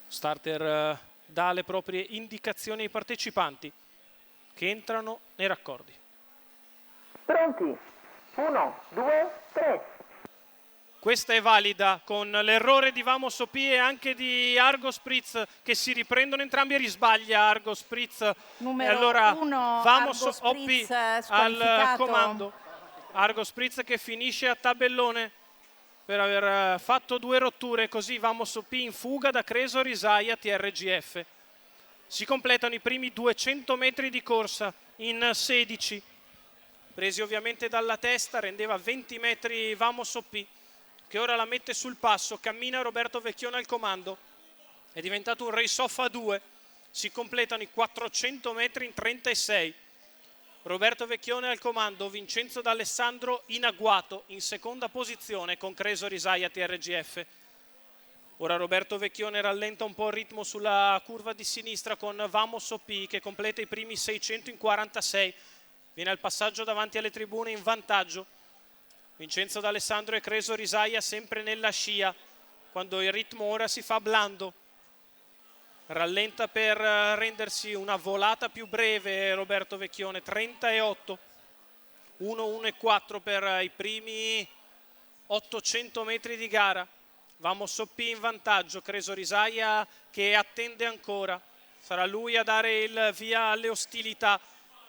Starter dà le proprie indicazioni ai partecipanti che entrano nei raccordi. Pronti? 1, 2, 3. Questa è valida con l'errore di Vamos OP e anche di Argo Spritz che si riprendono entrambi e risbaglia Argo Spritz. Numero E allora 1 Vamos Argo Spritz OP al squalificato. comando. Argo Spritz che finisce a tabellone per aver fatto 2 rotture, così Vamos OP in fuga da Creso Risaia TRGF. Si completano i primi 200 metri di corsa in 16, presi ovviamente dalla testa, rendeva 20 metri Vamos OP, che ora la mette sul passo, cammina Roberto Vecchione al comando, è diventato un race-off a 2, si completano i 400 metri in 36, Roberto Vecchione al comando, Vincenzo D'Alessandro in agguato, in seconda posizione con Creso Risaia TRGF. Ora Roberto Vecchione rallenta un po' il ritmo sulla curva di sinistra con Vamos OP che completa i primi 600 in 46, viene al passaggio davanti alle tribune in vantaggio. Vincenzo D'Alessandro e Creso Risaia sempre nella scia, quando il ritmo ora si fa blando. Rallenta per rendersi una volata più breve Roberto Vecchione, 38, 1-1-4 per i primi 800 metri di gara. Vamos OP in vantaggio, Creso Risaia che attende ancora, sarà lui a dare il via alle ostilità.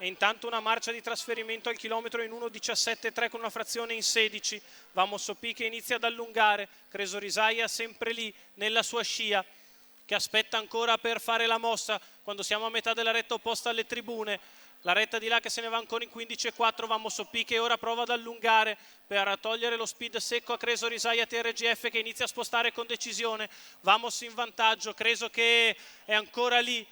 E intanto una marcia di trasferimento al chilometro in 1.17.3 con una frazione in 16. Vamos OP che inizia ad allungare, Creso Risaia sempre lì nella sua scia che aspetta ancora per fare la mossa quando siamo a metà della retta opposta alle tribune. La retta di là che se ne va ancora in 15.4, Vamos OP che ora prova ad allungare per togliere lo speed secco a Creso Risaia TRGF che inizia a spostare con decisione. Vamos in vantaggio, Creso che è ancora lì,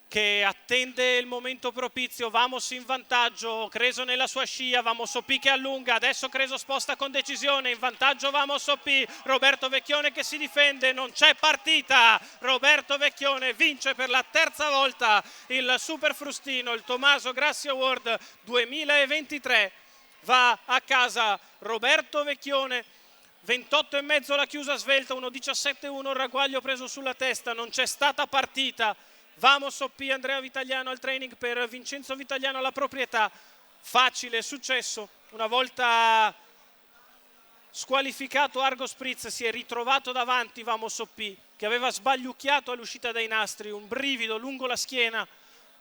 che attende il momento propizio. Vamos in vantaggio, Creso nella sua scia, Vamos OP che allunga, adesso Creso sposta con decisione, in vantaggio Vamos OP, Roberto Vecchione che si difende, non c'è partita, Roberto Vecchione vince per la terza volta il Super Frustino, il Tommaso Grassi Award 2023, va a casa Roberto Vecchione. 28,5 la chiusa svelta, 1.17.1 il ragguaglio preso sulla testa, non c'è stata partita. Vamos OP, Andrea Vitagliano al training per Vincenzo Vitagliano alla proprietà. Facile, successo. Una volta squalificato Argo Spritz si è ritrovato davanti Vamos OP che aveva sbagliucchiato all'uscita dai nastri. Un brivido lungo la schiena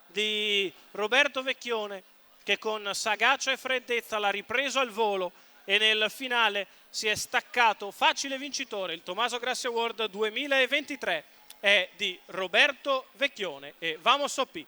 di Roberto Vecchione che con sagacia e freddezza l'ha ripreso al volo e nel finale si è staccato. Facile vincitore. Il Tommaso Grassi Award 2023 è di Roberto Vecchione e Vamos OP.